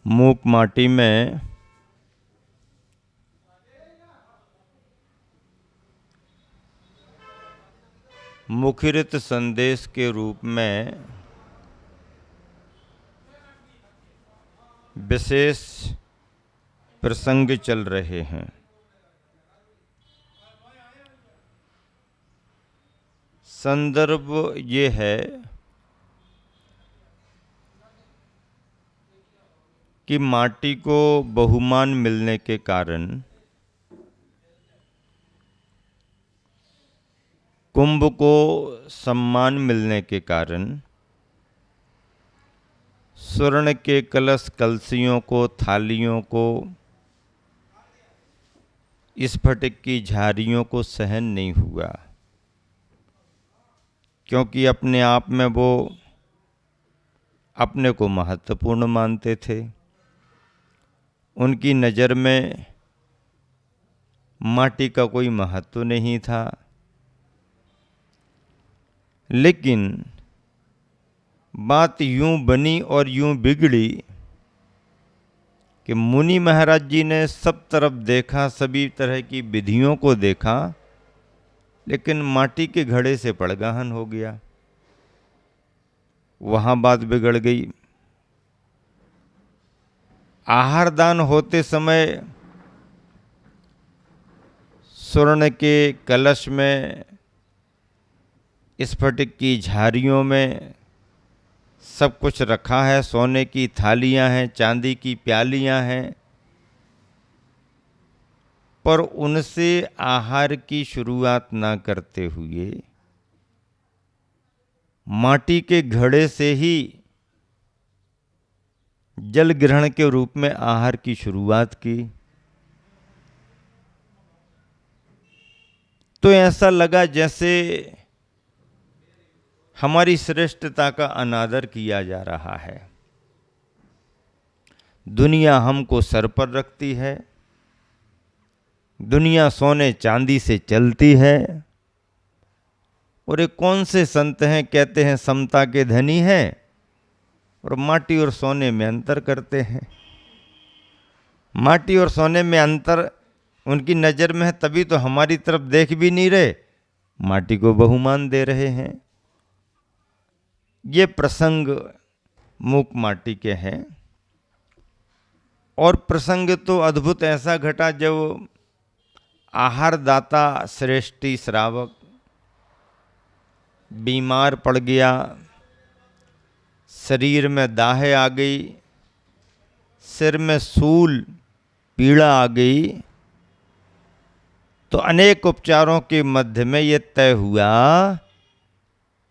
मूक माटी में मुखरित संदेश के रूप में विशेष प्रसंग चल रहे हैं। संदर्भ ये है कि माटी को बहुमान मिलने के कारण कुंभ को सम्मान मिलने के कारण स्वर्ण के कलश कलसियों को, थालियों को, स्फटिक की झारियों को सहन नहीं हुआ, क्योंकि अपने आप में वो अपने को महत्वपूर्ण मानते थे। उनकी नज़र में माटी का कोई महत्व नहीं था। लेकिन बात यूं बनी और यूं बिगड़ी कि मुनि महाराज जी ने सब तरफ देखा, सभी तरह की विधियों को देखा, लेकिन माटी के घड़े से पड़गाहन हो गया। वहां बात बिगड़ गई। आहार दान होते समय स्वर्ण के कलश में, स्फटिक की झारियों में सब कुछ रखा है, सोने की थालियां हैं, चांदी की प्यालियां हैं, पर उनसे आहार की शुरुआत ना करते हुए माटी के घड़े से ही जल ग्रहण के रूप में आहार की शुरुआत की। तो ऐसा लगा जैसे हमारी श्रेष्ठता का अनादर किया जा रहा है। दुनिया हमको सर पर रखती है, दुनिया सोने चांदी से चलती है, और ये कौन से संत हैं कहते हैं समता के धनी हैं, और माटी और सोने में अंतर करते हैं। माटी और सोने में अंतर उनकी नज़र में है, तभी तो हमारी तरफ देख भी नहीं रहे, माटी को बहुमान दे रहे हैं। ये प्रसंग मूक माटी के हैं। और प्रसंग तो अद्भुत ऐसा घटा जब आहार दाता श्रेष्ठी श्रावक बीमार पड़ गया, शरीर में दाहे आ गई, सिर में सूल पीड़ा आ गई, तो अनेक उपचारों के मध्य में ये तय हुआ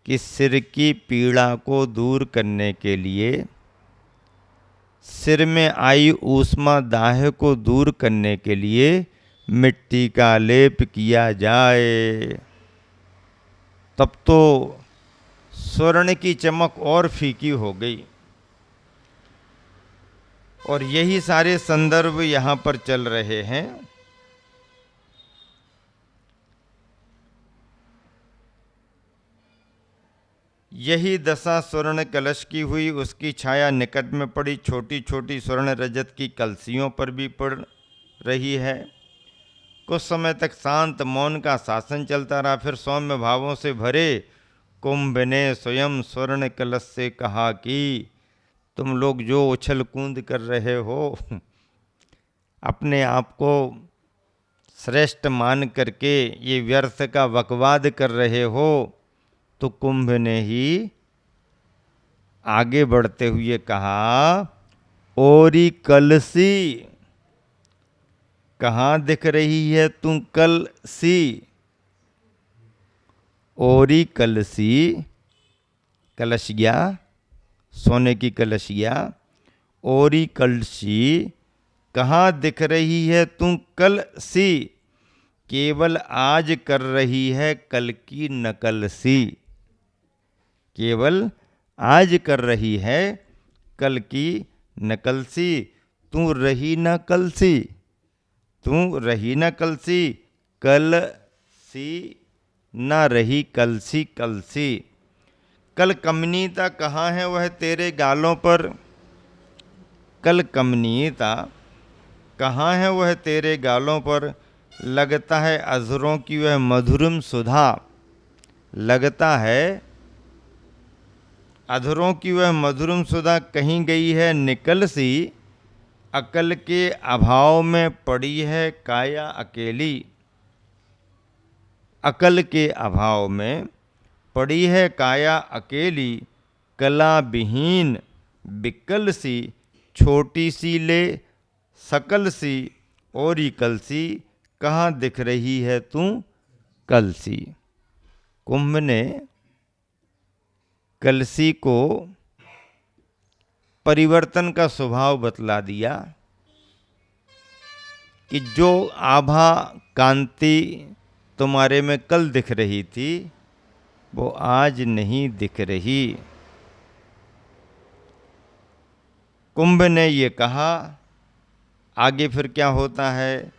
कि सिर की पीड़ा को दूर करने के लिए, सिर में आई ऊष्मा दाह को दूर करने के लिए मिट्टी का लेप किया जाए। तब तो स्वर्ण की चमक और फीकी हो गई। और यही सारे संदर्भ यहाँ पर चल रहे हैं। यही दशा स्वर्ण कलश की हुई, उसकी छाया निकट में पड़ी छोटी छोटी स्वर्ण रजत की कलसियों पर भी पड़ रही है। कुछ समय तक शांत मौन का शासन चलता रहा। फिर सौम्य भावों से भरे कुंभ ने स्वयं स्वर्ण कलश से कहा कि तुम लोग जो उछल कूद कर रहे हो, अपने आप को श्रेष्ठ मान करके ये व्यर्थ का वकवाद कर रहे हो, तो कुंभ ने ही आगे बढ़ते हुए कहा, ओरी कलसी, कहाँ दिख रही है तू कलसी? ओरी कलसी, कलशिया, सोने की कलशिया, ओरी कलसी, कहाँ दिख रही है तू कलसी? केवल आज कर रही है कल की नकल सी। केवल आज कर रही है कल की नकल सी। तू रही न कल सी, तू रही न कल सी, कल सी न रही कल सी, कल सी। कल कमनीता कहाँ है वह तेरे गालों पर, अक्कल कमनीयता, कहाँ है वह तेरे गालों पर, लगता है अधरों की वह मधुरम सुधा, लगता है अधरों की वह मधुरम सुधा कहीं गई है निकल सी, अकल के अभाव में पड़ी है काया अकेली। अकल के अभाव में पड़ी है काया अकेली, कला विहीन बिकल सी, छोटी सी ले सकल सी, और ही कलसी, कहाँ दिख रही है तू कलसी। कुंभ ने कलसी को परिवर्तन का स्वभाव बतला दिया कि जो आभा कांति तुम्हारे में कल दिख रही थी वो आज नहीं दिख रही। कुंभ ने ये कहा। आगे फिर क्या होता है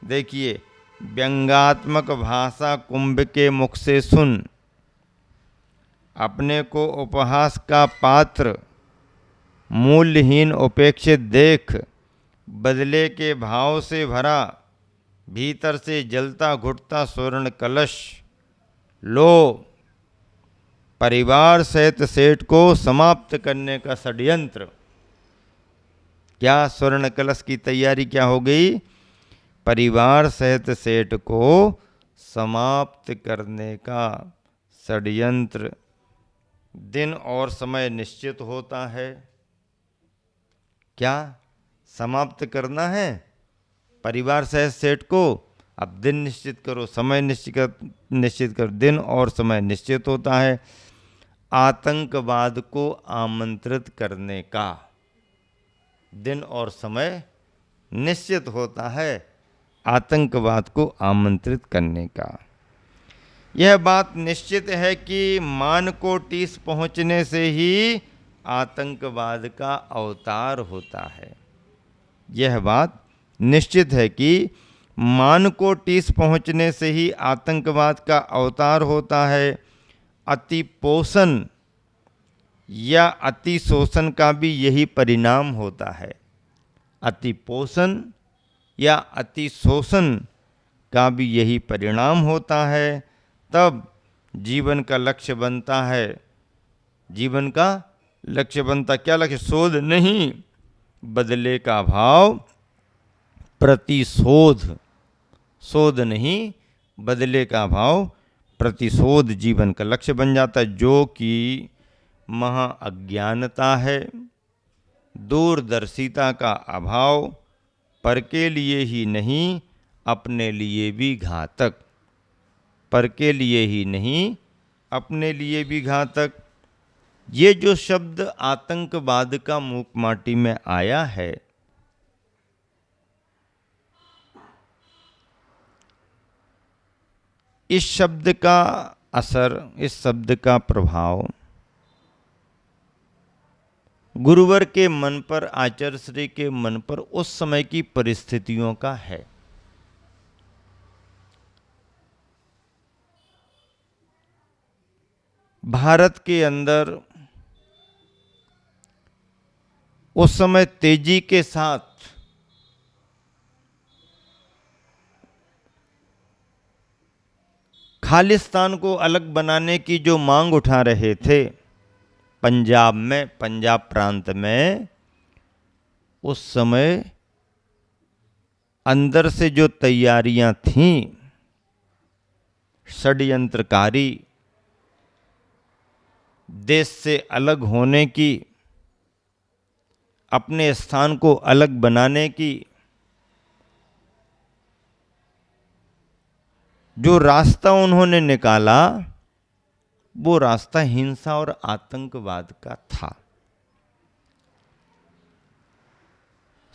देखिए, व्यंग्यात्मक भाषा कुंभ के मुख से सुन, अपने को उपहास का पात्र मूल्यहीन उपेक्षित देख, बदले के भाव से भरा भीतर से जलता घुटता स्वर्ण कलश, लो परिवार सहित सेठ को समाप्त करने का षड्यंत्र। क्या स्वर्ण कलश की तैयारी क्या हो गई? परिवार सहित सेठ को समाप्त करने का षड्यंत्र। दिन और समय निश्चित होता है। क्या समाप्त करना है परिवार सहित सेठ को? अब दिन निश्चित करो, समय निश्चित करो। दिन और समय निश्चित होता है। आतंकवाद को आमंत्रित करने का दिन और समय निश्चित होता है, आतंकवाद को आमंत्रित करने का। यह बात निश्चित है कि मानकोटिस पहुंचने से ही आतंकवाद का अवतार होता है। यह बात निश्चित है कि मानकोटिस पहुंचने से ही आतंकवाद का अवतार होता है। अति पोषण या अति शोषण का भी यही परिणाम होता है। अति पोषण या अति शोषण का भी यही परिणाम होता है। तब जीवन का लक्ष्य बनता है। जीवन का लक्ष्य बनता क्या? लक्ष्य शोध नहीं, बदले का भाव, प्रतिशोध। शोध नहीं, बदले का भाव, प्रतिशोध जीवन का लक्ष्य बन जाता है, जो कि महा अज्ञानता है, दूरदर्शिता का अभाव, पर के लिए ही नहीं अपने लिए भी घातक। पर के लिए ही नहीं अपने लिए भी घातक। ये जो शब्द आतंकवाद का मूक माटी में आया है, इस शब्द का असर, इस शब्द का प्रभाव गुरुवर के मन पर, आचार्य श्री के मन पर उस समय की परिस्थितियों का है। भारत के अंदर उस समय तेजी के साथ खालिस्तान को अलग बनाने की जो मांग उठा रहे थे पंजाब में, पंजाब प्रांत में, उस समय अंदर से जो तैयारियां थीं षड्यंत्रकारी, देश से अलग होने की, अपने स्थान को अलग बनाने की, जो रास्ता उन्होंने निकाला वो रास्ता हिंसा और आतंकवाद का था।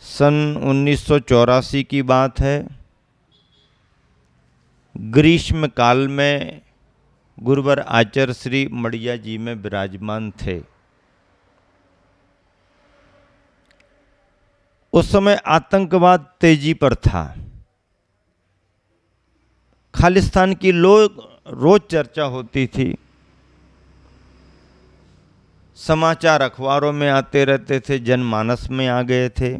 सन 1984 की बात है। ग्रीष्म काल में गुरुवर आचार्य श्री मड़िया जी में विराजमान थे। उस समय आतंकवाद तेजी पर था। खालिस्तान की रोज चर्चा होती थी। समाचार अखबारों में आते रहते थे, जनमानस में आ गए थे।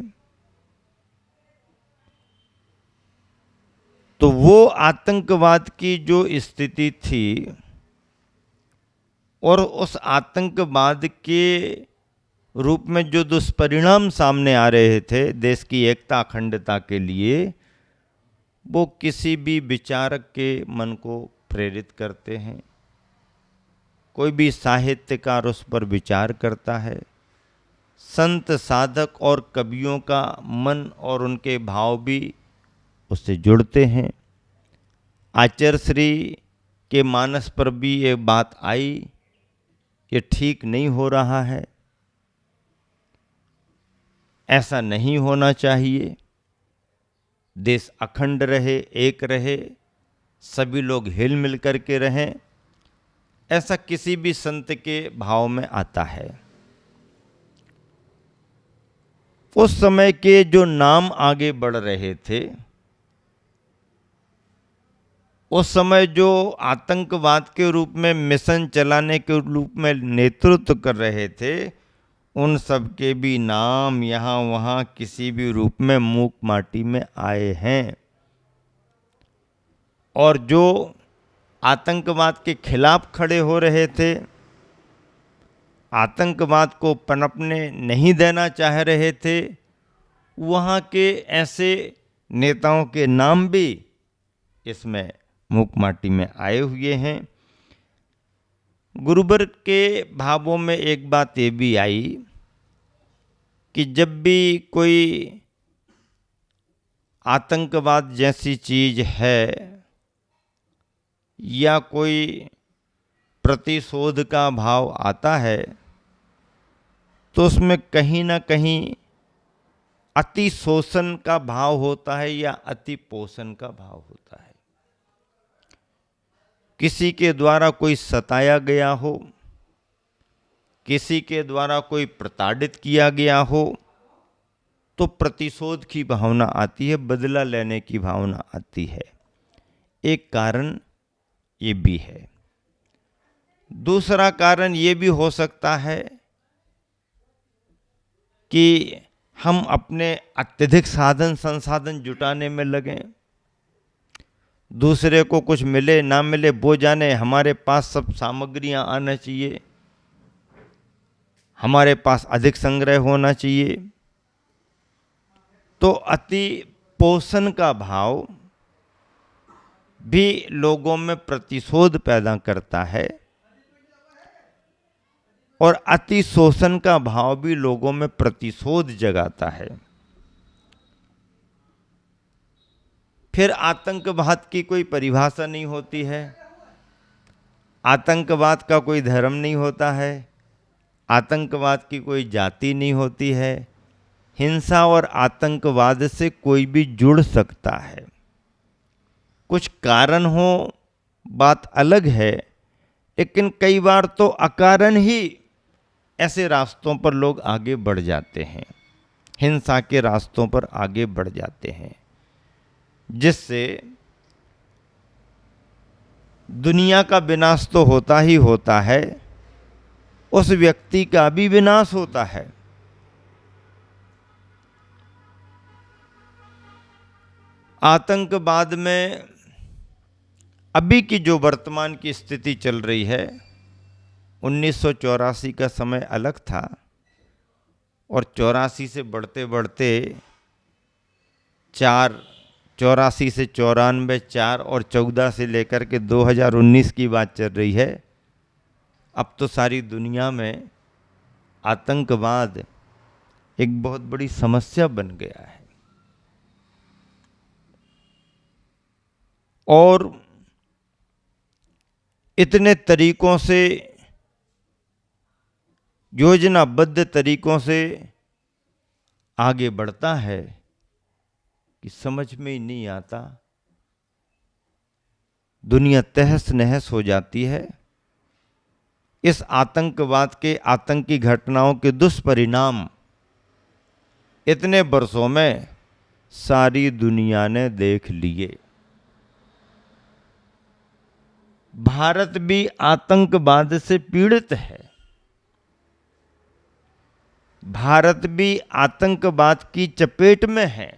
तो वो आतंकवाद की जो स्थिति थी और उस आतंकवाद के रूप में जो दुष्परिणाम सामने आ रहे थे देश की एकता अखंडता के लिए, वो किसी भी विचारक के मन को प्रेरित करते हैं। कोई भी साहित्यकार उस पर विचार करता है। संत साधक और कवियों का मन और उनके भाव भी उससे जुड़ते हैं। आचार्य श्री के मानस पर भी ये बात आई, ये ठीक नहीं हो रहा है, ऐसा नहीं होना चाहिए। देश अखंड रहे, एक रहे, सभी लोग हिल मिल करके रहें, ऐसा किसी भी संत के भाव में आता है। उस समय के जो नाम आगे बढ़ रहे थे, उस समय जो आतंकवाद के रूप में मिशन चलाने के रूप में नेतृत्व कर रहे थे, उन सब के भी नाम यहाँ वहाँ किसी भी रूप में मूक माटी में आए हैं। और जो आतंकवाद के खिलाफ खड़े हो रहे थे, आतंकवाद को पनपने नहीं देना चाह रहे थे, वहाँ के ऐसे नेताओं के नाम भी इसमें मूक माटी में आए हुए हैं। गुरुवर के भावों में एक बात ये भी आई कि जब भी कोई आतंकवाद जैसी चीज है या कोई प्रतिशोध का भाव आता है, तो उसमें कहीं ना कहीं अति शोषण का भाव होता है या अति पोषण का भाव होता है। किसी के द्वारा कोई सताया गया हो, किसी के द्वारा कोई प्रताड़ित किया गया हो, तो प्रतिशोध की भावना आती है, बदला लेने की भावना आती है। एक कारण ये भी है। दूसरा कारण ये भी हो सकता है कि हम अपने अत्यधिक साधन संसाधन जुटाने में लगें। दूसरे को कुछ मिले ना मिले वो जाने, हमारे पास सब सामग्रियां आना चाहिए, हमारे पास अधिक संग्रह होना चाहिए। तो अति पोषण का भाव भी लोगों में प्रतिशोध पैदा करता है और अति शोषण का भाव भी लोगों में प्रतिशोध जगाता है। फिर आतंकवाद की कोई परिभाषा नहीं होती है, आतंकवाद का कोई धर्म नहीं होता है, आतंकवाद की कोई जाति नहीं होती है। हिंसा और आतंकवाद से कोई भी जुड़ सकता है। कुछ कारण हो बात अलग है, लेकिन कई बार तो अकारण ही ऐसे रास्तों पर लोग आगे बढ़ जाते हैं, हिंसा के रास्तों पर आगे बढ़ जाते हैं, जिससे दुनिया का विनाश तो होता ही होता है, उस व्यक्ति का भी विनाश होता है। आतंकवाद में अभी की जो वर्तमान की स्थिति चल रही है, 1984 का समय अलग था और 84 से बढ़ते बढ़ते 84 से 94, 4 और 14 से लेकर के 2019 की बात चल रही है। अब तो सारी दुनिया में आतंकवाद एक बहुत बड़ी समस्या बन गया है और इतने तरीकों से, योजनाबद्ध तरीकों से आगे बढ़ता है कि समझ में ही नहीं आता। दुनिया तहस नहस हो जाती है। इस आतंकवाद के, आतंकी घटनाओं के दुष्परिणाम इतने वर्षों में सारी दुनिया ने देख लिए। भारत भी आतंकवाद से पीड़ित है। भारत भी आतंकवाद की चपेट में है।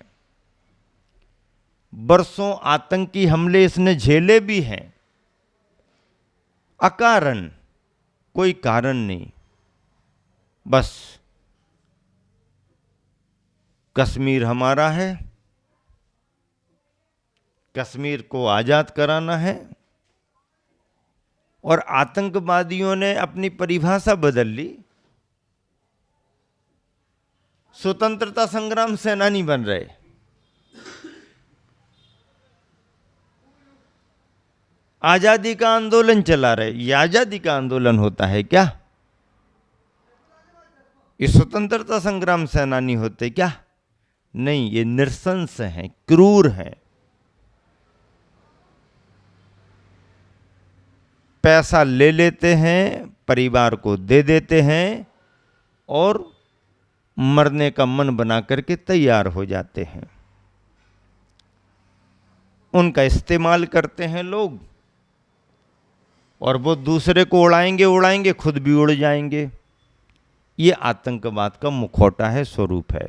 बरसों आतंकी हमले इसने झेले भी हैं, अकारण, कोई कारण नहीं। बस कश्मीर हमारा है, कश्मीर को आजाद कराना है। और आतंकवादियों ने अपनी परिभाषा बदल ली, स्वतंत्रता संग्राम सेनानी बन रहे। आजादी का आंदोलन चला रहे। ये आजादी का आंदोलन होता है क्या? ये स्वतंत्रता संग्राम सेनानी होते क्या? नहीं, ये नृशंस हैं, क्रूर हैं। पैसा ले लेते हैं, परिवार को दे देते हैं और मरने का मन बना करके तैयार हो जाते हैं। उनका इस्तेमाल करते हैं लोग और वो दूसरे को उड़ाएंगे उड़ाएंगे, खुद भी उड़ जाएंगे। ये आतंकवाद का मुखौटा है, स्वरूप है।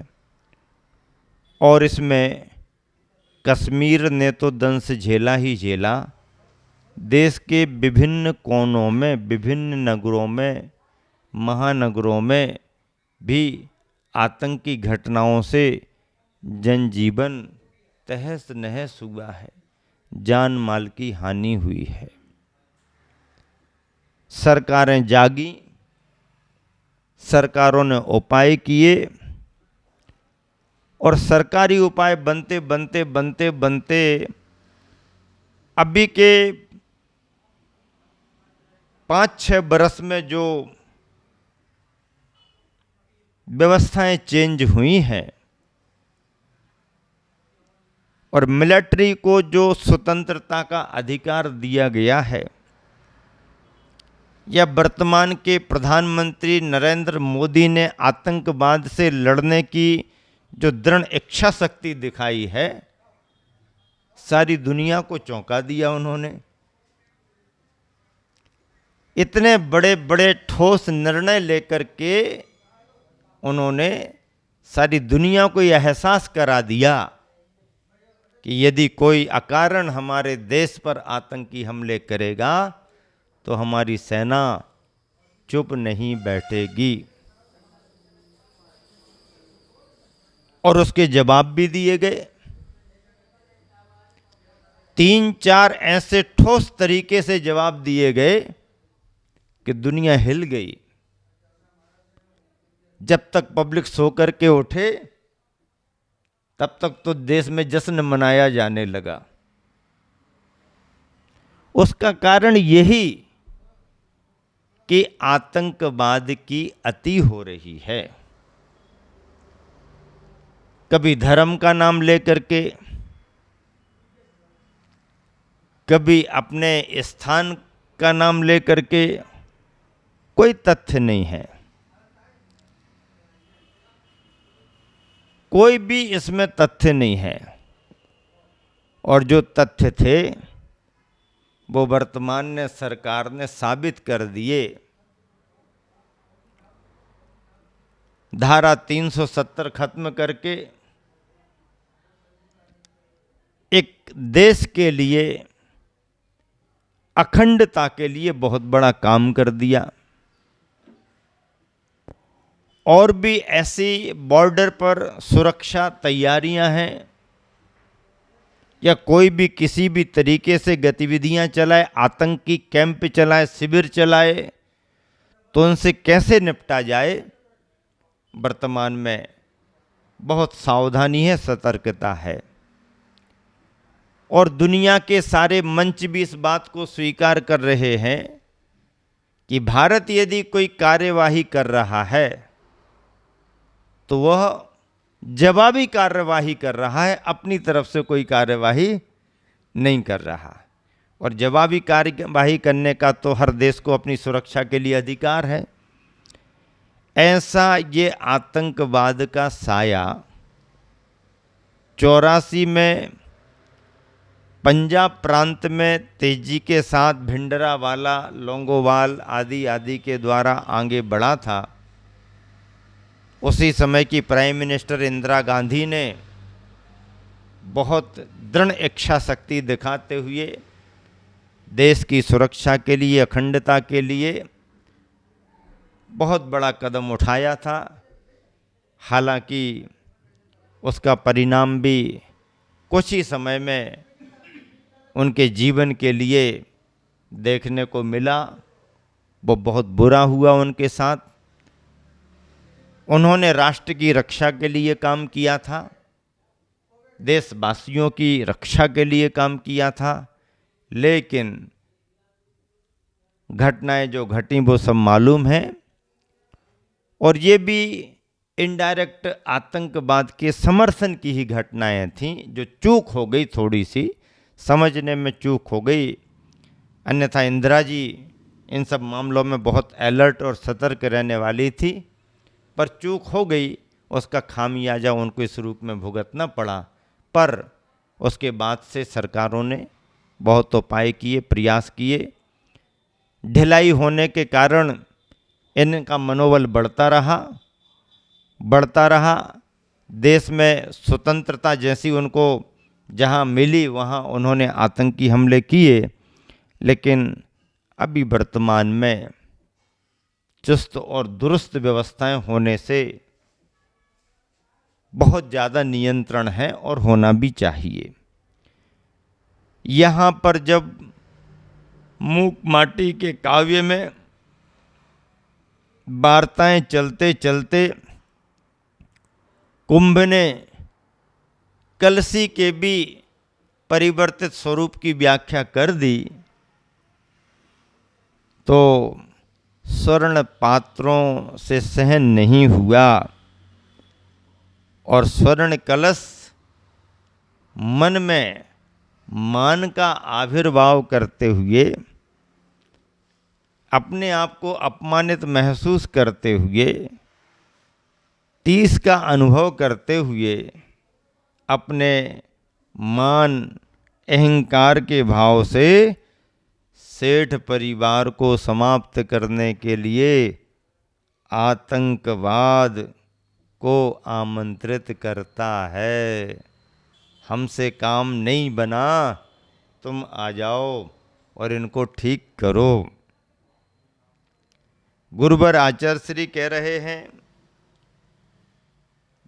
और इसमें कश्मीर ने तो दंश झेला ही झेला। देश के विभिन्न कोनों में, विभिन्न नगरों में, महानगरों में भी आतंकी घटनाओं से जनजीवन तहस नहस हुआ है, जान माल की हानि हुई है। सरकारें जागी, सरकारों ने उपाय किए और सरकारी उपाय बनते बनते बनते बनते अभी के 5-6 बरस में जो व्यवस्थाएं चेंज हुई हैं और मिलिट्री को जो स्वतंत्रता का अधिकार दिया गया है, या वर्तमान के प्रधानमंत्री नरेंद्र मोदी ने आतंकवाद से लड़ने की जो दृढ़ इच्छा शक्ति दिखाई है, सारी दुनिया को चौंका दिया उन्होंने। इतने बड़े बड़े ठोस निर्णय लेकर के उन्होंने सारी दुनिया को यह एहसास करा दिया कि यदि कोई अकारण हमारे देश पर आतंकी हमले करेगा तो हमारी सेना चुप नहीं बैठेगी। और उसके जवाब भी दिए गए। 3-4 ऐसे ठोस तरीके से जवाब दिए गए कि दुनिया हिल गई। जब तक पब्लिक सो करके उठे तब तक तो देश में जश्न मनाया जाने लगा। उसका कारण यही कि आतंकवाद की अति हो रही है। कभी धर्म का नाम लेकर के, कभी अपने स्थान का नाम लेकर के, कोई तथ्य नहीं है। कोई भी इसमें तथ्य नहीं है। और जो तथ्य थे वो वर्तमान ने सरकार ने साबित कर दिए। धारा 370 खत्म करके एक देश के लिए, अखंडता के लिए बहुत बड़ा काम कर दिया। और भी ऐसी बॉर्डर पर सुरक्षा तैयारियां हैं, या कोई भी किसी भी तरीके से गतिविधियां चलाए, आतंकी कैंप चलाए, शिविर चलाए, तो उनसे कैसे निपटा जाए, वर्तमान में बहुत सावधानी है, सतर्कता है। और दुनिया के सारे मंच भी इस बात को स्वीकार कर रहे हैं कि भारत यदि कोई कार्यवाही कर रहा है तो वह जवाबी कार्यवाही कर रहा है, अपनी तरफ से कोई कार्यवाही नहीं कर रहा। और जवाबी कार्यवाही करने का तो हर देश को अपनी सुरक्षा के लिए अधिकार है। ऐसा ये आतंकवाद का साया 84 में पंजाब प्रांत में तेजी के साथ भिंडरावाला, लोंगोवाल आदि आदि के द्वारा आगे बढ़ा था। उसी समय की प्राइम मिनिस्टर इंदिरा गांधी ने बहुत दृढ़ इच्छा शक्ति दिखाते हुए देश की सुरक्षा के लिए, अखंडता के लिए बहुत बड़ा कदम उठाया था। हालांकि उसका परिणाम भी कुछ ही समय में उनके जीवन के लिए देखने को मिला। वो बहुत बुरा हुआ उनके साथ। उन्होंने राष्ट्र की रक्षा के लिए काम किया था, देशवासियों की रक्षा के लिए काम किया था, लेकिन घटनाएं जो घटी वो सब मालूम है। और ये भी इनडायरेक्ट आतंकवाद के समर्थन की ही घटनाएं थीं, जो चूक हो गई, थोड़ी सी समझने में चूक हो गई। अन्यथा इंदिरा जी इन सब मामलों में बहुत अलर्ट और सतर्क रहने वाली थी, पर चूक हो गई, उसका खामियाजा उनको इस रूप में भुगतना पड़ा। पर उसके बाद से सरकारों ने बहुत उपाय किए, प्रयास किए। ढिलाई होने के कारण इनका मनोबल बढ़ता रहा। देश में स्वतंत्रता जैसी उनको जहां मिली वहां उन्होंने आतंकी हमले किए, लेकिन अभी वर्तमान में चुस्त और दुरुस्त व्यवस्थाएं होने से बहुत ज़्यादा नियंत्रण है और होना भी चाहिए। यहाँ पर जब मूक माटी के काव्य में वार्ताएं चलते चलते कुंभ ने कलसी के भी परिवर्तित स्वरूप की व्याख्या कर दी, तो स्वर्ण पात्रों से सहन नहीं हुआ और स्वर्ण कलश मन में मान का आविर्भाव करते हुए, अपने आप को अपमानित महसूस करते हुए, टीस का अनुभव करते हुए, अपने मान अहंकार के भाव से सेठ परिवार को समाप्त करने के लिए आतंकवाद को आमंत्रित करता है। हमसे काम नहीं बना, तुम आ जाओ और इनको ठीक करो। गुरुवर आचार्य श्री कह रहे हैं,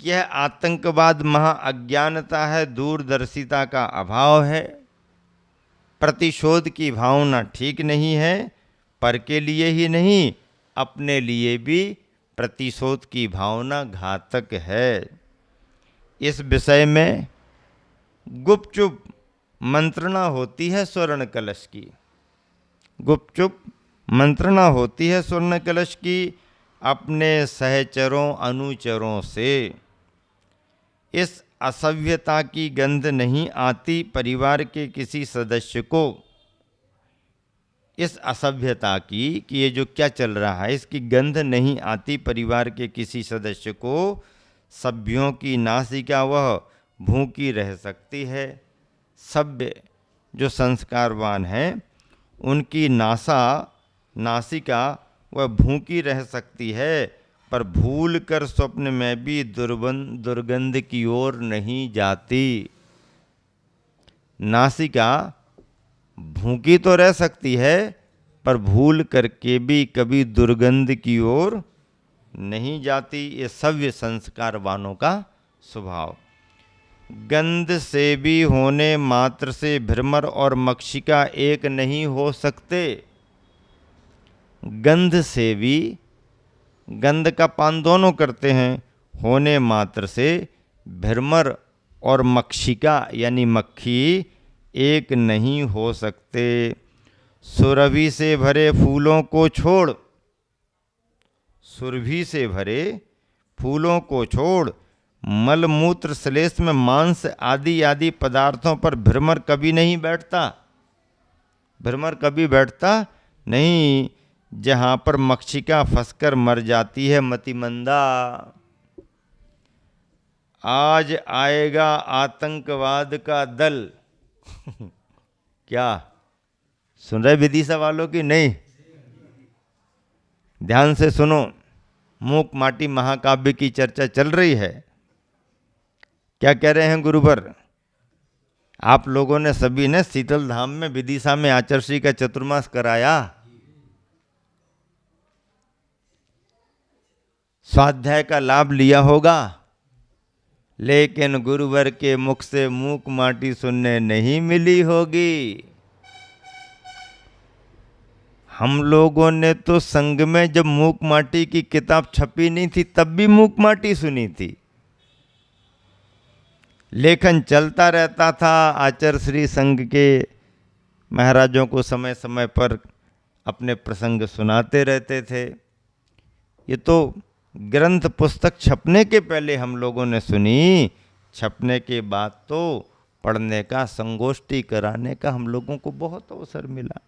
यह आतंकवाद महा अज्ञानता है, दूरदर्शिता का अभाव है, प्रतिशोध की भावना ठीक नहीं है। पर के लिए ही नहीं, अपने लिए भी प्रतिशोध की भावना घातक है। इस विषय में गुपचुप मंत्रणा होती है स्वर्ण कलश की, गुपचुप मंत्रणा होती है स्वर्ण कलश की अपने सहचरों अनुचरों से। इस असभ्यता की गंध नहीं आती परिवार के किसी सदस्य को। इस असभ्यता की कि ये जो क्या चल रहा है, इसकी गंध नहीं आती परिवार के किसी सदस्य को। सभ्यों की नासिका वह भूखी रह सकती है। सभ्य जो संस्कारवान हैं उनकी नासिका वह भूखी रह सकती है, पर भूल कर स्वप्न में भी दुर्गंध की ओर नहीं जाती। नासिका भूखी तो रह सकती है, पर भूल करके भी कभी दुर्गंध की ओर नहीं जाती। ये सभ्य संस्कारवानों का स्वभाव। गंध से भी होने मात्र से भ्रमर और मक्षिका एक नहीं हो सकते। गंध से भी, गंध का पान दोनों करते हैं, होने मात्र से भ्रमर और मक्षिका यानी मक्खी एक नहीं हो सकते। सुरभि से भरे फूलों को छोड़, सुरभि से भरे फूलों को छोड़, मल मूत्र श्लेष में मांस आदि आदि पदार्थों पर भ्रमर कभी नहीं बैठता। भ्रमर कभी बैठता नहीं। जहाँ पर मक्षिका फंसकर मर जाती है मतिमंदा। आज आएगा आतंकवाद का दल। क्या सुन रहे विदिशा वालों की? नहीं, ध्यान से सुनो। मूक माटी महाकाव्य की चर्चा चल रही है। क्या कह रहे हैं गुरुवर? आप लोगों ने सभी ने शीतल धाम में विदिशा में आचर्षी का चतुर्मास कराया, स्वाध्याय का लाभ लिया होगा, लेकिन गुरुवर के मुख से मूक माटी सुनने नहीं मिली होगी। हम लोगों ने तो संग में जब मूक माटी की किताब छपी नहीं थी तब भी मूक माटी सुनी थी। लेखन चलता रहता था। आचार्य श्री संघ के महाराजों को समय समय पर अपने प्रसंग सुनाते रहते थे। ये तो ग्रंथ पुस्तक छपने के पहले हम लोगों ने सुनी, छपने के बाद तो पढ़ने का, संगोष्ठी कराने का हम लोगों को बहुत अवसर मिला।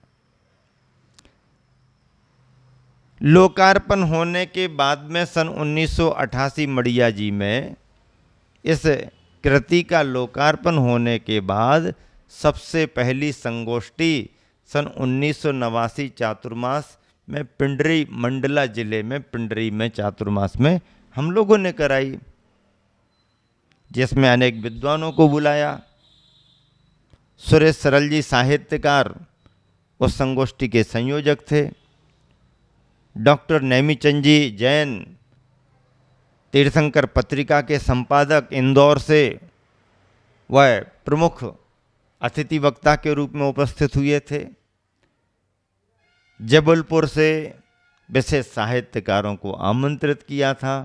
लोकार्पण होने के बाद में सन 1988 मड़िया जी में इस कृति का लोकार्पण होने के बाद सबसे पहली संगोष्ठी सन 1989 चातुर्मास में पिंडरी, मंडला जिले में पिंडरी में चातुर्मास में हम लोगों ने कराई, जिसमें अनेक विद्वानों को बुलाया। सुरेश सरल जी साहित्यकार उस संगोष्ठी के संयोजक थे। डॉक्टर नेमीचंद जी जैन तीर्थंकर पत्रिका के संपादक इंदौर से वह प्रमुख अतिथि वक्ता के रूप में उपस्थित हुए थे। जबलपुर से विशेष साहित्यकारों को आमंत्रित किया था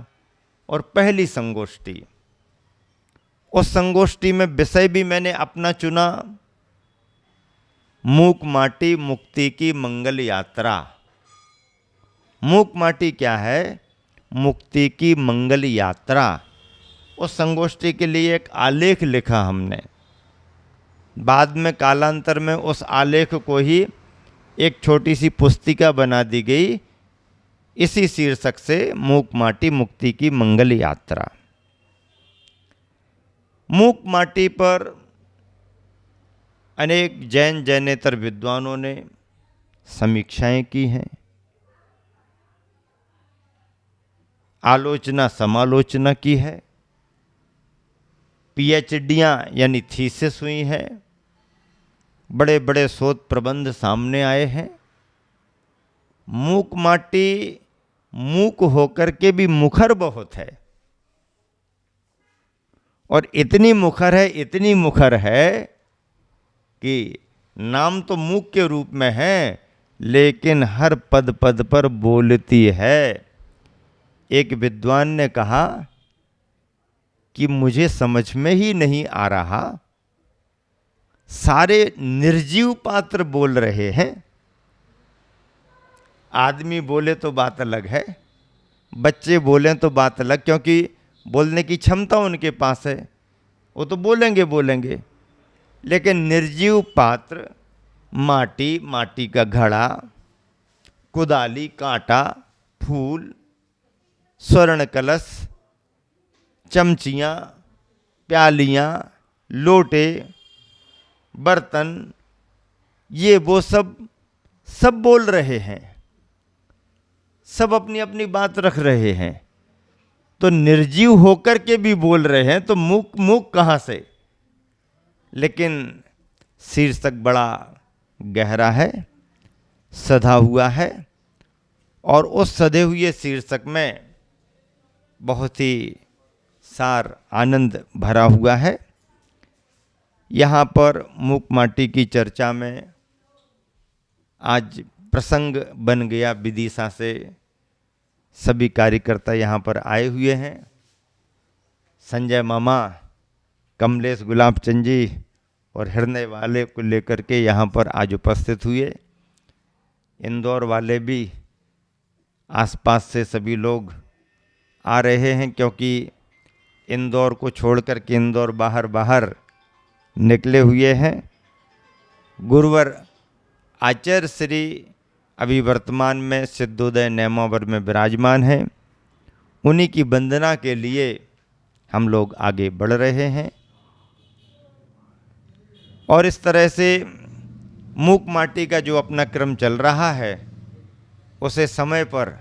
और पहली संगोष्ठी, उस संगोष्ठी में विषय भी मैंने अपना चुना, मूक माटी मुक्ति की मंगल यात्रा। मूक माटी क्या है? मुक्ति की मंगल यात्रा। उस संगोष्ठी के लिए एक आलेख लिखा हमने, बाद में कालांतर में उस आलेख को ही एक छोटी सी पुस्तिका बना दी गई इसी शीर्षक से, मूक माटी मुक्ति की मंगल यात्रा। मूक माटी पर अनेक जैन जैनेतर विद्वानों ने समीक्षाएं की हैं, आलोचना समालोचना की है, पीएचडियां यानी थीसिस हुई है, बड़े बड़े शोध प्रबंध सामने आए हैं। मूक माटी मूक होकर के भी मुखर बहुत है, और इतनी मुखर है, इतनी मुखर है कि नाम तो मूक के रूप में है, लेकिन हर पद पद पर बोलती है। एक विद्वान ने कहा कि मुझे समझ में ही नहीं आ रहा, सारे निर्जीव पात्र बोल रहे हैं। आदमी बोले तो बात अलग है, बच्चे बोलें तो बात अलग, क्योंकि बोलने की क्षमता उनके पास है, वो तो बोलेंगे बोलेंगे। लेकिन निर्जीव पात्र, माटी, माटी का घड़ा, कुदाली, कांटा, फूल, स्वर्ण कलश, चमचियाँ, प्यालियाँ, लोटे, बर्तन, ये वो सब बोल रहे हैं, सब अपनी अपनी बात रख रहे हैं। तो निर्जीव होकर के भी बोल रहे हैं, तो मूक मूक कहाँ से? लेकिन शीर्षक बड़ा गहरा है, सधा हुआ है, और उस सधे हुए शीर्षक में बहुत ही सार आनंद भरा हुआ है। यहाँ पर मूक माटी की चर्चा में आज प्रसंग बन गया विदिशा से, सभी कार्यकर्ता यहाँ पर आए हुए हैं। संजय मामा, कमलेश गुलाबचंद जी और हृदय वाले को लेकर के यहाँ पर आज उपस्थित हुए। इंदौर वाले भी आसपास से सभी लोग आ रहे हैं, क्योंकि इंदौर को छोड़ कर के इंदौर बाहर बाहर निकले हुए हैं। गुरुवर आचार्य श्री अभी वर्तमान में सिद्धोदय नेमावर में विराजमान हैं, उन्हीं की वंदना के लिए हम लोग आगे बढ़ रहे हैं। और इस तरह से मूक माटी का जो अपना क्रम चल रहा है, उसे समय पर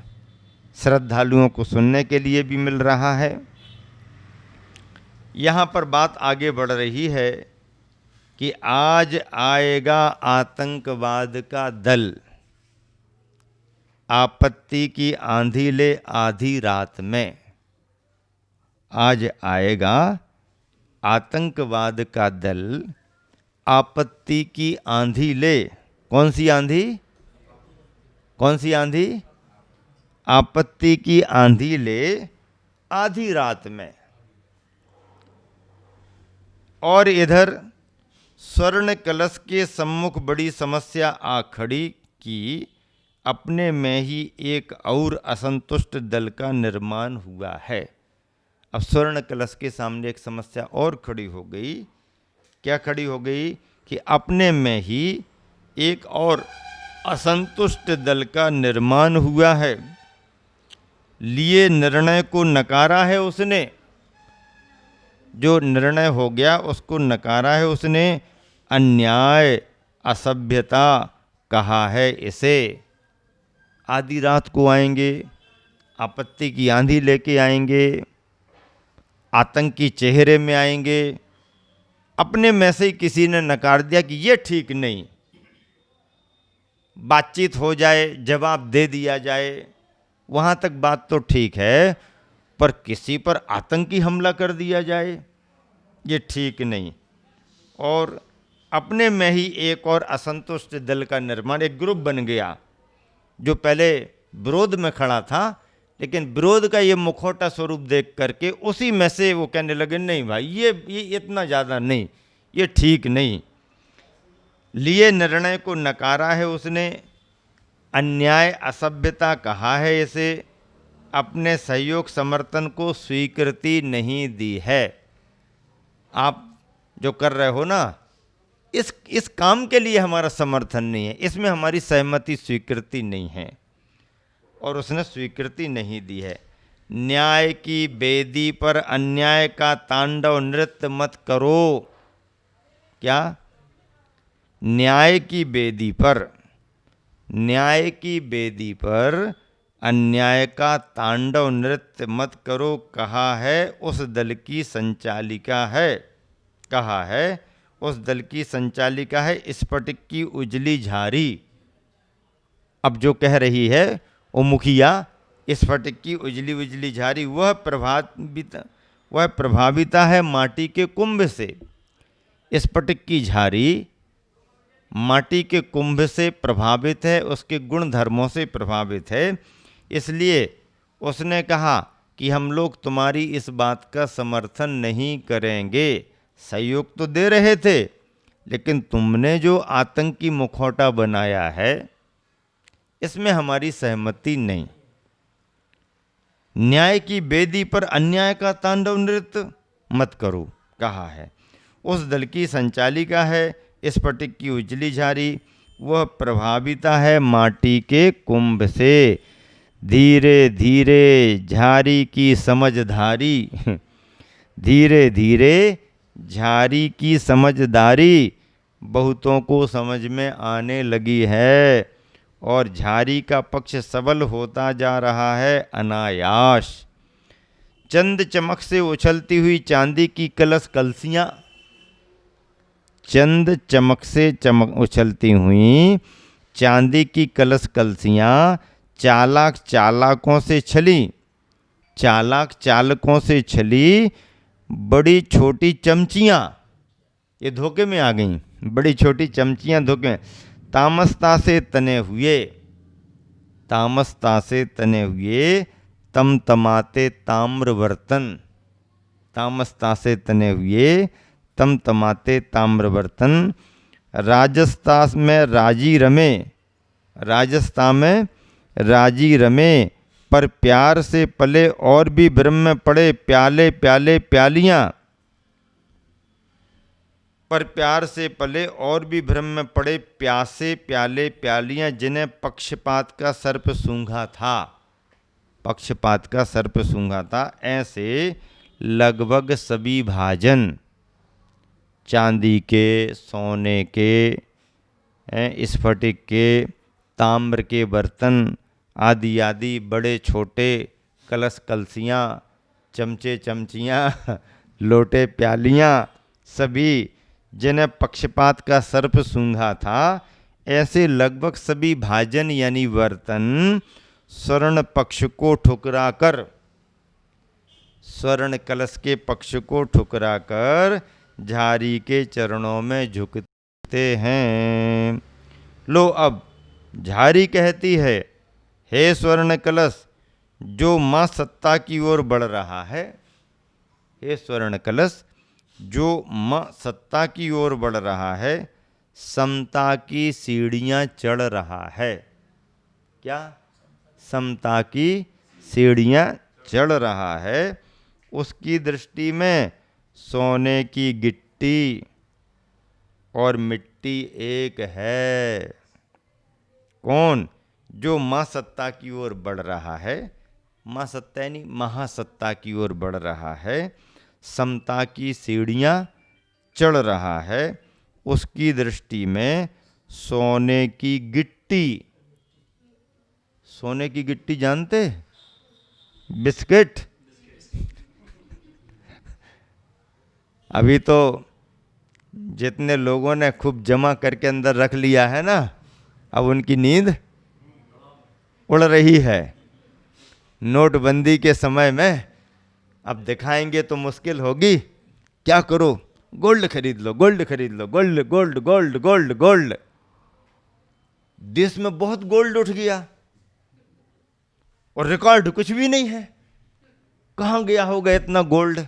श्रद्धालुओं को सुनने के लिए भी मिल रहा है। यहाँ पर बात आगे बढ़ रही है कि आज आएगा आतंकवाद का दल, आपत्ति की आंधी ले आधी रात में। आज आएगा आतंकवाद का दल, आपत्ति की आंधी ले। कौन सी आंधी? कौन सी आंधी? आपत्ति की आंधी ले आधी रात में। और इधर स्वर्ण कलश के सम्मुख बड़ी समस्या आ खड़ी कि अपने में ही एक और असंतुष्ट दल का निर्माण हुआ है। अब स्वर्ण कलश के सामने एक समस्या और खड़ी हो गई। क्या खड़ी हो गई? कि अपने में ही एक और असंतुष्ट दल का निर्माण हुआ है। लिए निर्णय को नकारा है उसने, जो निर्णय हो गया उसको नकारा है उसने। अन्याय, असभ्यता कहा है इसे। आधी रात को आएंगे, आपत्ति की आंधी लेके आएंगे, आतंकी चेहरे में आएंगे। अपने में से ही किसी ने नकार दिया कि ये ठीक नहीं, बातचीत हो जाए, जवाब दे दिया जाए, वहाँ तक बात तो ठीक है, पर किसी पर आतंकी हमला कर दिया जाए, ये ठीक नहीं। और अपने में ही एक और असंतुष्ट दल का निर्माण, एक ग्रुप बन गया जो पहले विरोध में खड़ा था, लेकिन विरोध का ये मुखौटा स्वरूप देख करके उसी में से वो कहने लगे नहीं भाई ये इतना ज़्यादा नहीं, ये ठीक नहीं। लिए निर्णय को नकारा है उसने, अन्याय असभ्यता कहा है इसे, अपने सहयोग समर्थन को स्वीकृति नहीं दी है। आप जो कर रहे हो ना, इस काम के लिए हमारा समर्थन नहीं है, इसमें हमारी सहमति स्वीकृति नहीं है, और उसने स्वीकृति नहीं दी है। न्याय की बेदी पर अन्याय का तांडव नृत्य मत करो। क्या? न्याय की बेदी पर, न्याय की बेदी पर अन्याय का तांडव नृत्य मत करो कहा है उस दल की संचालिका है। कहा है उस दल की संचालिका है स्फटिक की उजली झारी। अब जो कह रही है वो मुखिया, स्फटिक की उजली उजली झारी, वह प्रभाविता है माटी के कुंभ से। स्फटिक की झारी माटी के कुंभ से प्रभावित है, उसके गुण धर्मों से प्रभावित है। इसलिए उसने कहा कि हम लोग तुम्हारी इस बात का समर्थन नहीं करेंगे। सहयोग तो दे रहे थे, लेकिन तुमने जो आतंकी मुखौटा बनाया है इसमें हमारी सहमति नहीं। न्याय की बेदी पर अन्याय का तांडव नृत्य मत करो कहा है उस दल की संचालिका है स्फटिक की उजली झारी, वह प्रभाविता है माटी के कुंभ से। धीरे धीरे झारी की समझदारी धीरे धीरे झारी की समझदारी बहुतों को समझ में आने लगी है, और झारी का पक्ष सबल होता जा रहा है अनायास। चंद चमक से उछलती हुई चांदी की कलशियाँ, चंद चमक से उछलती हुई चांदी की कलशियाँ चालाक चालकों से छली, चालाक चालकों से छली। बड़ी छोटी चमचियाँ ये धोखे में आ गईं, बड़ी छोटी चमचियाँ धोखे में। तामसता से तने हुए, तामसता से तने हुए तमतमाते ताम्र बर्तन, तामसता से तने हुए तमतमाते ताम्र बर्तन। राजस्थान में राजी रमे, राजस्थान में राजी रमे, पर प्यार से पले और भी भ्रम में पड़े प्याले प्याले प्यालियाँ, पर प्यार से पले और भी भ्रम में पड़े प्यासे प्याले प्यालियाँ, जिन्हें पक्षपात का सर्प सूंघा था, पक्षपात का सर्प सूंघा था। ऐसे लगभग सभी भाजन, चांदी के, सोने के, स्फटिक के, ताम्र के बर्तन, आदि आदि बड़े छोटे कलश कलसियाँ, चमचे चमचियाँ, लोटे प्यालियाँ, सभी जिन्हें पक्षपात का सर्प सूंघा था, ऐसे लगभग सभी भाजन यानी बर्तन स्वर्ण पक्ष को ठुकरा कर, स्वर्ण कलश के पक्ष को ठुकरा कर झारी के चरणों में झुकते हैं। लो अब झारी कहती है, हे स्वर्ण कलश जो मां सत्ता की ओर बढ़ रहा है, हे स्वर्ण कलश जो मां सत्ता की ओर बढ़ रहा है, समता की सीढ़ियां चढ़ रहा है। क्या? समता की सीढ़ियां चढ़ रहा है। उसकी दृष्टि में सोने की गिट्टी और मिट्टी एक है। कौन? जो मां सत्ता की ओर बढ़ रहा है, मां सत्ता यानी महासत्ता की ओर बढ़ रहा है, समता की सीढ़ियां चढ़ रहा है। उसकी दृष्टि में सोने की गिट्टी, सोने की गिट्टी जानते? बिस्किट। अभी तो जितने लोगों ने खूब जमा करके अंदर रख लिया है ना, अब उनकी नींद उड़ रही है। नोटबंदी के समय में अब दिखाएंगे तो मुश्किल होगी। क्या करो? गोल्ड खरीद लो, गोल्ड खरीद लो, gold gold gold gold gold. देश में बहुत गोल्ड उठ गया और रिकॉर्ड कुछ भी नहीं है। कहां गया होगा इतना गोल्ड?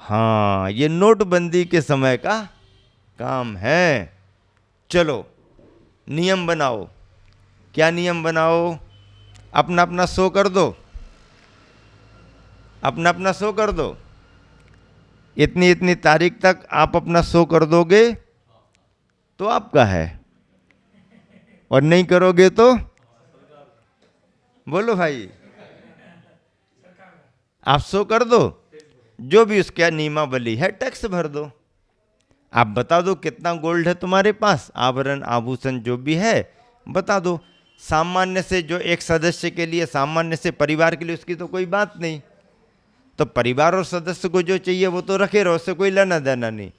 हाँ, ये नोटबंदी के समय का काम है। चलो नियम बनाओ। क्या नियम बनाओ? अपना अपना शो कर दो, अपना अपना शो कर दो। इतनी इतनी तारीख तक आप अपना शो कर दोगे तो आपका है, और नहीं करोगे तो बोलो भाई, आप शो कर दो। जो भी उसका नियमावली है टैक्स भर दो। आप बता दो कितना गोल्ड है तुम्हारे पास, आभरण आभूषण जो भी है बता दो। सामान्य से जो एक सदस्य के लिए, सामान्य से परिवार के लिए उसकी तो कोई बात नहीं, तो परिवार और सदस्य को जो चाहिए वो तो रखे रहो, उससे कोई लेना देना नहीं।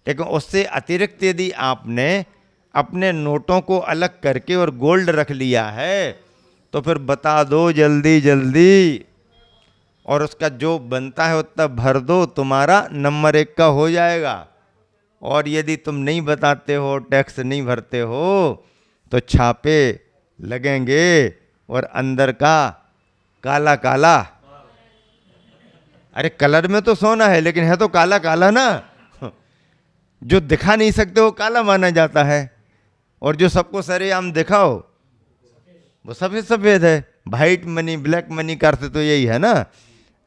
लेकिन उससे अतिरिक्त यदि आपने अपने नोटों को अलग करके और गोल्ड रख लिया है तो फिर बता दो जल्दी जल्दी, और उसका जो बनता है उतना भर दो, तुम्हारा नंबर 1 का हो जाएगा। और यदि तुम नहीं बताते हो, टैक्स नहीं भरते हो, तो छापे लगेंगे और अंदर का काला काला। अरे कलर में तो सोना है लेकिन है तो काला काला ना। जो दिखा नहीं सकते वो काला माना जाता है, और जो सबको सरेआम दिखाओ वो सफेद सफेद है। वाइट मनी ब्लैक मनी का अर्थ तो यही है ना।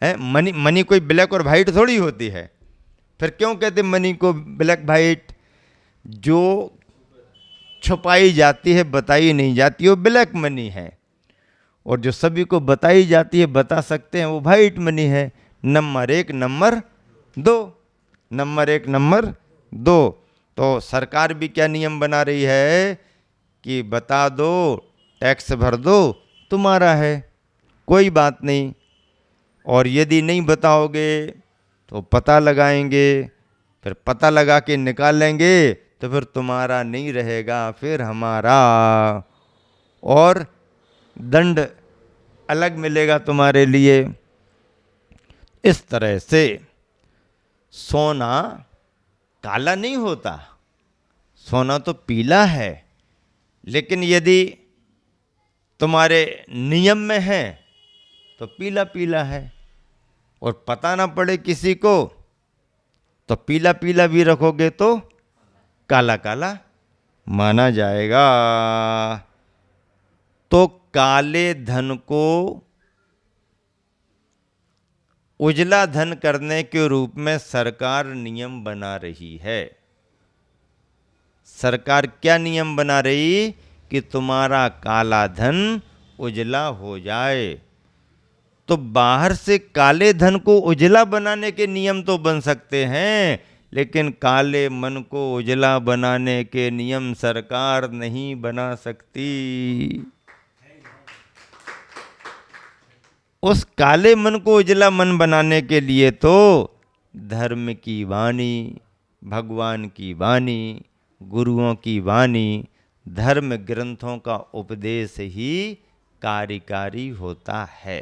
है मनी, मनी कोई ब्लैक और वाइट थोड़ी होती है। फिर क्यों कहते मनी को ब्लैक वाइट? जो छुपाई जाती है, बताई नहीं जाती, वो ब्लैक मनी है, और जो सभी को बताई जाती है, बता सकते हैं, वो वाइट मनी है। Number 1 number 2, number 1 number 2। तो सरकार भी क्या नियम बना रही है कि बता दो, टैक्स भर दो, तुम्हारा है, कोई बात नहीं। और यदि नहीं बताओगे तो पता लगाएंगे, फिर पता लगा के निकालेंगे तो फिर तुम्हारा नहीं रहेगा, फिर हमारा, और दंड अलग मिलेगा तुम्हारे लिए। इस तरह से सोना काला नहीं होता, सोना तो पीला है, लेकिन यदि तुम्हारे नियम में है तो पीला पीला है, और पता ना पड़े किसी को तो पीला पीला भी रखोगे तो काला काला माना जाएगा। तो काले धन को उजला धन करने के रूप में सरकार नियम बना रही है। सरकार क्या नियम बना रही? कि तुम्हारा काला धन उजला हो जाए। तो बाहर से काले धन को उजला बनाने के नियम तो बन सकते हैं, लेकिन काले मन को उजला बनाने के नियम सरकार नहीं बना सकती। उस काले मन को उजला मन बनाने के लिए तो धर्म की वाणी, भगवान की वाणी, गुरुओं की वाणी, धर्म ग्रंथों का उपदेश ही कार्यकारी होता है।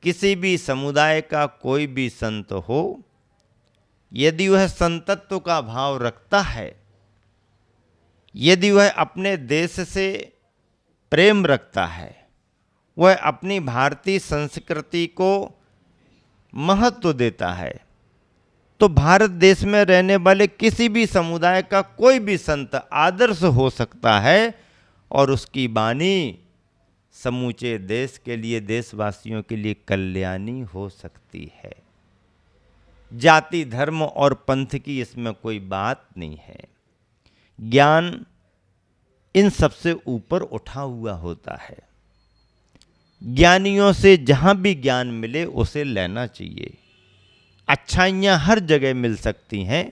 किसी भी समुदाय का कोई भी संत हो, यदि वह संतत्व का भाव रखता है, यदि वह अपने देश से प्रेम रखता है, वह अपनी भारतीय संस्कृति को महत्व देता है, तो भारत देश में रहने वाले किसी भी समुदाय का कोई भी संत आदर्श हो सकता है और उसकी वाणी समूचे देश के लिए, देशवासियों के लिए कल्याणी हो सकती है। जाति, धर्म और पंथ की इसमें कोई बात नहीं है। ज्ञान इन सबसे ऊपर उठा हुआ होता है। ज्ञानियों से जहां भी ज्ञान मिले उसे लेना चाहिए। अच्छाइयाँ हर जगह मिल सकती हैं।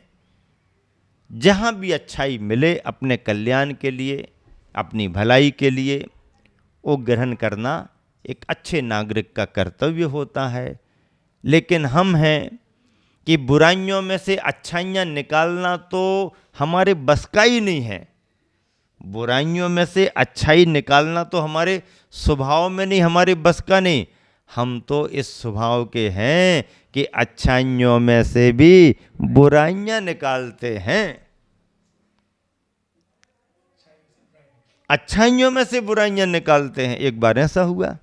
जहां भी अच्छाई मिले अपने कल्याण के लिए, अपनी भलाई के लिए, वो ग्रहण करना एक अच्छे नागरिक का कर्तव्य होता है। लेकिन हम हैं कि बुराइयों में से अच्छाइयाँ निकालना तो हमारे बस का ही नहीं है। बुराइयों में से अच्छाई निकालना तो हमारे स्वभाव में नहीं, हमारे बस का नहीं। हम तो इस स्वभाव के हैं कि अच्छाइयों में से भी बुराइयां निकालते हैं। अच्छाइयों में से बुराइयां निकालते हैं। एक बार ऐसा हुआ,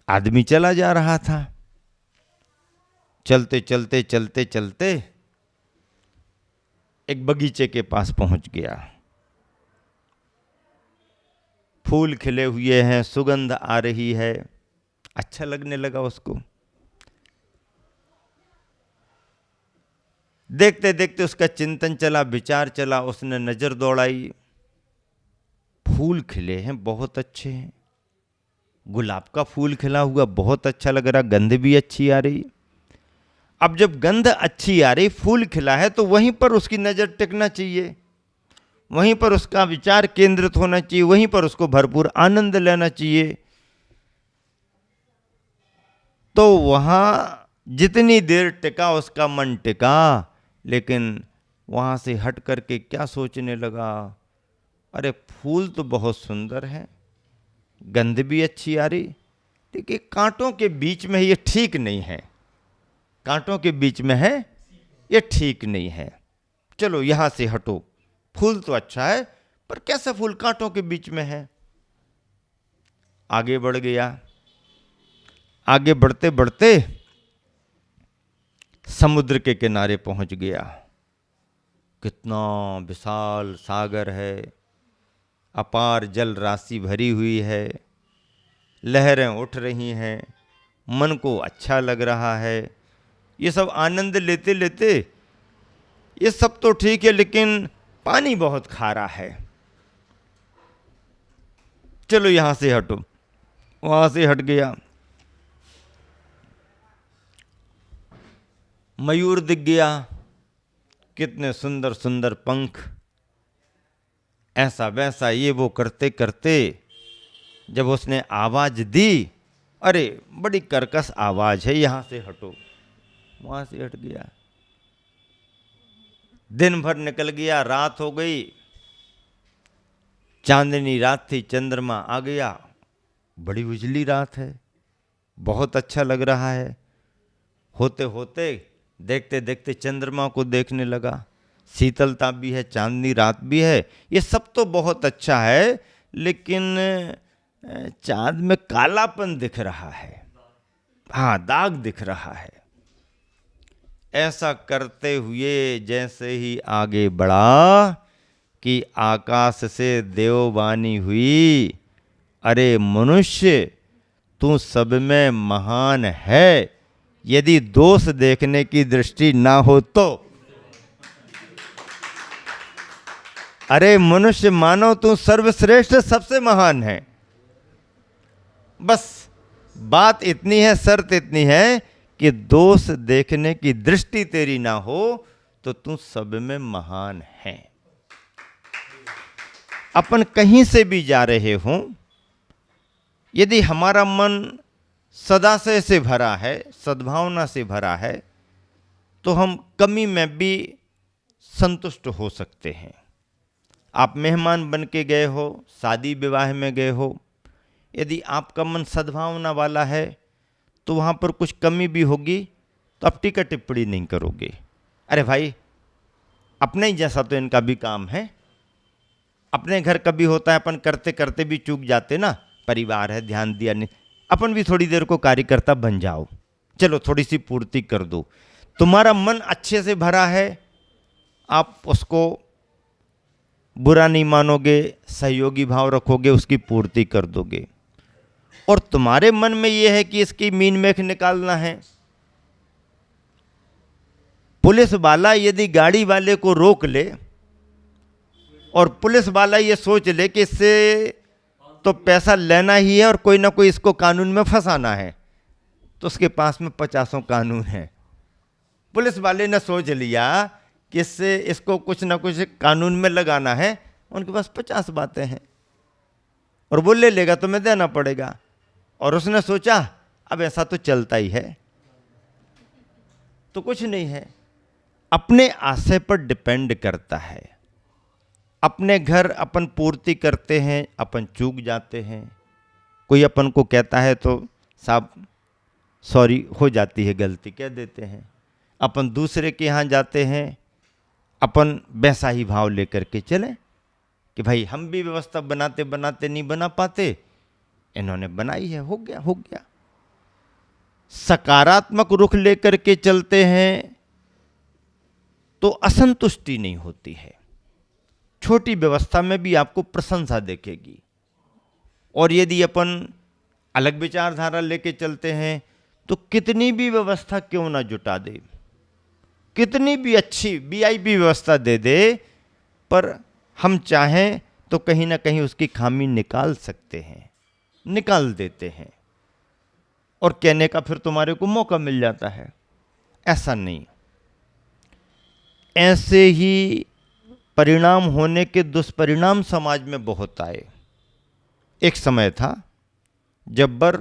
आदमी चला जा रहा था, चलते चलते चलते चलते एक बगीचे के पास पहुंच गया। फूल खिले हुए हैं, सुगंध आ रही है, अच्छा लगने लगा उसको। देखते देखते उसका चिंतन चला, विचार चला, उसने नजर दौड़ाई। फूल खिले हैं, बहुत अच्छे हैं। गुलाब का फूल खिला हुआ बहुत अच्छा लग रहा, गंध भी अच्छी आ रही। अब जब गंध अच्छी आ रही, फूल खिला है, तो वहीं पर उसकी नजर टिकना चाहिए, वहीं पर उसका विचार केंद्रित होना चाहिए, वहीं पर उसको भरपूर आनंद लेना चाहिए। तो वहां जितनी देर टिका उसका मन टिका, लेकिन वहां से हट करके क्या सोचने लगा, अरे फूल तो बहुत सुंदर है, गंध भी अच्छी आ रही, लेकिन कांटों के बीच में ये ठीक नहीं है, कांटों के बीच में है, ये ठीक नहीं है। चलो यहां से हटो, फूल तो अच्छा है पर कैसा फूल कांटों के बीच में है। आगे बढ़ गया। आगे बढ़ते बढ़ते समुद्र के किनारे पहुंच गया। कितना विशाल सागर है, अपार जल राशि भरी हुई है, लहरें उठ रही हैं, मन को अच्छा लग रहा है। ये सब आनंद लेते लेते, ये सब तो ठीक है, लेकिन पानी बहुत खारा है। चलो यहां से हटो, वहां से हट गया। मयूर दिख गया, कितने सुंदर सुंदर पंख, ऐसा वैसा ये वो करते करते जब उसने आवाज दी, अरे बड़ी कर्कश आवाज है, यहां से हटो, वहां से हट गया। दिन भर निकल गया, रात हो गई, चांदनी रात थी, चंद्रमा आ गया, बड़ी उजली रात है, बहुत अच्छा लग रहा है। होते होते देखते देखते चंद्रमा को देखने लगा, शीतलता भी है, चांदनी रात भी है, ये सब तो बहुत अच्छा है, लेकिन चांद में कालापन दिख रहा है, हाँ दाग दिख रहा है। ऐसा करते हुए जैसे ही आगे बढ़ा कि आकाश से देववाणी हुई, अरे मनुष्य तू सब में महान है, यदि दोष देखने की दृष्टि ना हो तो। अरे मनुष्य मानव तू सर्वश्रेष्ठ, सबसे महान है। बस बात इतनी है, शर्त इतनी है कि दोष देखने की दृष्टि तेरी ना हो तो तू सब में महान है। अपन कहीं से भी जा रहे हों, यदि हमारा मन सदाशय से भरा है, सद्भावना से भरा है, तो हम कमी में भी संतुष्ट हो सकते हैं। आप मेहमान बन के गए हो, शादी विवाह में गए हो, यदि आपका मन सद्भावना वाला है तो वहाँ पर कुछ कमी भी होगी तो आप टीका टिप्पणी नहीं करोगे। अरे भाई, अपने ही जैसा तो इनका भी काम है। अपने घर कभी होता है अपन करते करते भी चूक जाते ना, परिवार है, ध्यान दिया नहीं, अपन भी थोड़ी देर को कार्यकर्ता बन जाओ, चलो थोड़ी सी पूर्ति कर दो। तुम्हारा मन अच्छे से भरा है, आप उसको बुरा नहीं मानोगे, सहयोगी भाव रखोगे, उसकी पूर्ति कर दोगे। और तुम्हारे मन में यह है कि इसकी मीन मेख निकालना है। पुलिस वाला यदि गाड़ी वाले को रोक ले और पुलिस वाला ये सोच ले कि इससे तो पैसा लेना ही है और कोई ना कोई इसको कानून में फंसाना है, तो उसके पास में 50 कानून हैं। पुलिस वाले ने सोच लिया कि इससे इसको कुछ ना कुछ कानून में लगाना है, उनके पास 50 बातें हैं और वो ले लेगा, तुम्हें देना पड़ेगा। और उसने सोचा अब ऐसा तो चलता ही है, तो कुछ नहीं है। अपने आशय पर डिपेंड करता है। अपने घर अपन पूर्ति करते हैं, अपन चूक जाते हैं। कोई अपन को कहता है तो साहब सॉरी, हो जाती है गलती, कह देते हैं। अपन दूसरे के यहाँ जाते हैं, अपन वैसा ही भाव लेकर के चलें कि भाई हम भी व्यवस्था बनाते बनाते नहीं बना पाते, इन्होंने बनाई है, हो गया हो गया। सकारात्मक रुख लेकर के चलते हैं तो असंतुष्टि नहीं होती है। छोटी व्यवस्था में भी आपको प्रशंसा देखेगी। और यदि अपन अलग विचारधारा लेके चलते हैं तो कितनी भी व्यवस्था क्यों ना जुटा दे, कितनी भी अच्छी वीआईपी व्यवस्था दे दे, पर हम चाहें तो कहीं ना कहीं उसकी खामी निकाल सकते हैं, निकाल देते हैं और कहने का फिर तुम्हारे को मौका मिल जाता है। ऐसा नहीं, ऐसे ही परिणाम होने के दुष्परिणाम समाज में बहुत आए। एक समय था जब वर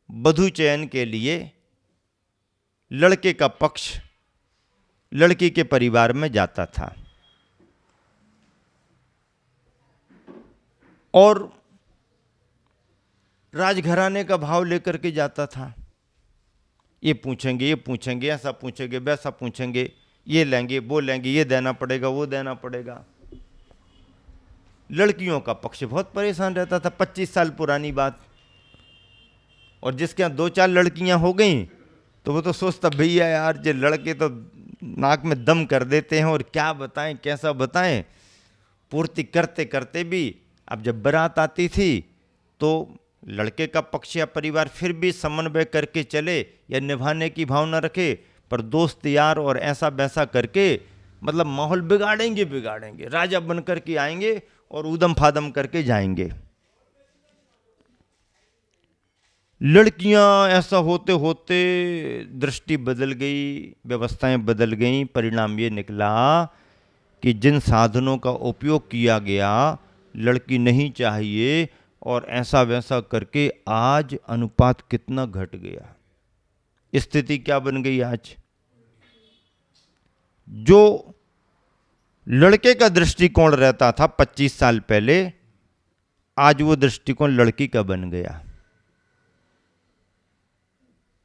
वधू चयन के लिए लड़के का पक्ष लड़की के परिवार में जाता था और राजघराने का भाव लेकर के जाता था। ये पूछेंगे, ऐसा पूछेंगे, वैसा पूछेंगे, ये लेंगे, वो लेंगे, ये देना पड़ेगा, वो देना पड़ेगा। लड़कियों का पक्ष बहुत परेशान रहता था। 25 साल पुरानी बात। और जिसके यहाँ 2-4 लड़कियां हो गई तो वो तो सोचता भैया यार ये लड़के तो नाक में दम कर देते हैं और क्या बताएं, कैसा बताएं। पूर्ति करते करते भी अब जब बारात आती थी तो लड़के का पक्ष या परिवार फिर भी समन्वय करके चले या निभाने की भावना रखे, पर दोस्त यार और ऐसा वैसा करके मतलब माहौल बिगाड़ेंगे, राजा बन करके आएंगे और ऊदम फादम करके जाएंगे। लड़कियां ऐसा होते होते दृष्टि बदल गई, व्यवस्थाएं बदल गईं। परिणाम ये निकला कि जिन साधनों का उपयोग किया गया लड़की नहीं चाहिए और ऐसा वैसा करके आज अनुपात कितना घट गया। स्थिति क्या बन गई आज? जो लड़के का दृष्टिकोण रहता था 25 साल पहले, आज वो दृष्टिकोण लड़की का बन गया।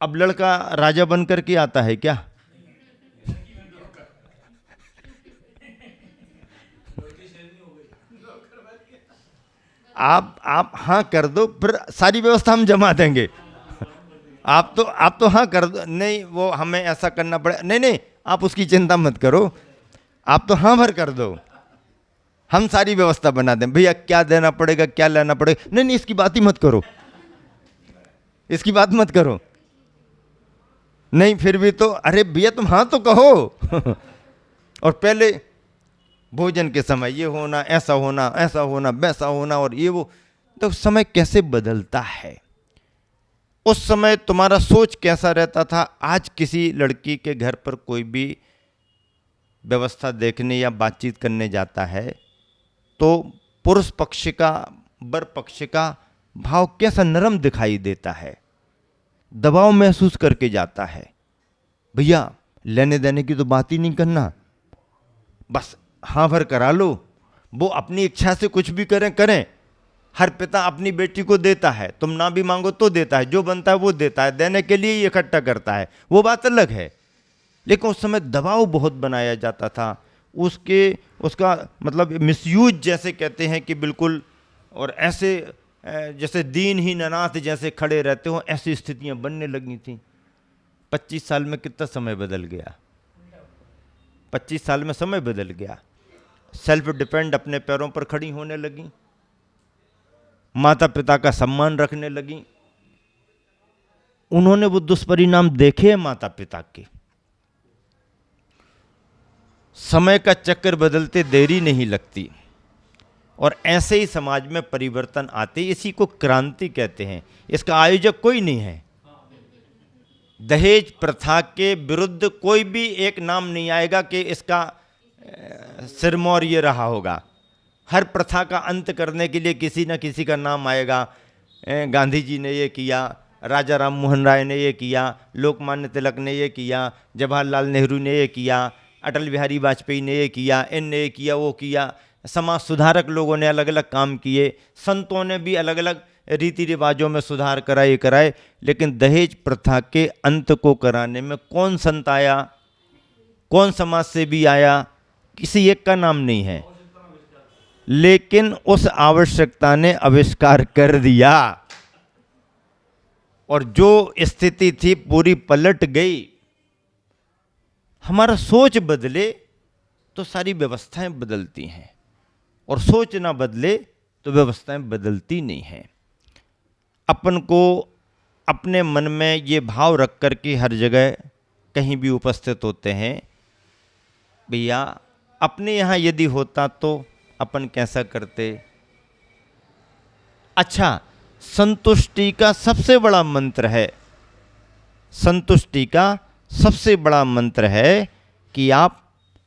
अब लड़का राजा बनकर के आता है क्या? आप हाँ कर दो, फिर सारी व्यवस्था हम जमा देंगे। आप तो हाँ कर दो, नहीं वो हमें ऐसा करना पड़े, नहीं आप उसकी चिंता मत करो, आप तो हाँ भर कर दो, हम सारी व्यवस्था बना दें। भैया क्या देना पड़ेगा, क्या लेना पड़ेगा, नहीं इसकी बात ही मत करो, इसकी बात मत करो। नहीं फिर भी तो अरे भैया तुम हाँ तो कहो। और पहले भोजन के समय ये होना, ऐसा होना, वैसा होना, और ये वो। तो समय कैसे बदलता है। उस समय तुम्हारा सोच कैसा रहता था। आज किसी लड़की के घर पर कोई भी व्यवस्था देखने या बातचीत करने जाता है तो पुरुष पक्ष का, वर पक्ष का भाव कैसा नरम दिखाई देता है, दबाव महसूस करके जाता है। भैया लेने देने की तो बात ही नहीं करना, बस हाँ भर करा लो। वो अपनी इच्छा से कुछ भी करें करें, हर पिता अपनी बेटी को देता है, तुम ना भी मांगो तो देता है, जो बनता है वो देता है, देने के लिए ही इकट्ठा करता है, वो बात अलग है। लेकिन उस समय दबाव बहुत बनाया जाता था, उसका मतलब मिसयूज जैसे कहते हैं कि बिल्कुल, और ऐसे जैसे दीनहीन अनाथ जैसे खड़े रहते हो, ऐसी स्थितियां बनने लगी थी। 25 साल में कितना समय बदल गया, 25 साल में समय बदल गया। सेल्फ डिपेंड, अपने पैरों पर खड़ी होने लगी, माता पिता का सम्मान रखने लगी। उन्होंने वो दुष्परिणाम देखे माता पिता के। समय का चक्र बदलते देरी नहीं लगती, और ऐसे ही समाज में परिवर्तन आते, इसी को क्रांति कहते हैं। इसका आयोजक कोई नहीं है। दहेज प्रथा के विरुद्ध कोई भी एक नाम नहीं आएगा कि इसका सिरमौर ये रहा होगा। हर प्रथा का अंत करने के लिए किसी न किसी का नाम आएगा। गांधी जी ने ये किया, राजा राम मोहन राय ने ये किया, लोकमान्य तिलक ने ये किया, जवाहरलाल नेहरू ने ये किया, अटल बिहारी वाजपेयी ने ये किया, इनने ये किया, वो किया। समाज सुधारक लोगों ने अलग अलग काम किए, संतों ने भी अलग अलग रीति रिवाजों में सुधार कराए। लेकिन दहेज प्रथा के अंत को कराने में कौन संत आया, कौन समाज से भी आया, किसी एक का नाम नहीं है। लेकिन उस आवश्यकता ने आविष्कार कर दिया, और जो स्थिति थी पूरी पलट गई। हमारा सोच बदले तो सारी व्यवस्थाएं बदलती हैं, और सोच ना बदले तो व्यवस्थाएं बदलती नहीं हैं। अपन को अपने मन में ये भाव रख कर के हर जगह कहीं भी उपस्थित होते हैं, भैया अपने यहाँ यदि होता तो अपन कैसा करते। अच्छा, संतुष्टि का सबसे बड़ा मंत्र है, संतुष्टि का सबसे बड़ा मंत्र है कि आप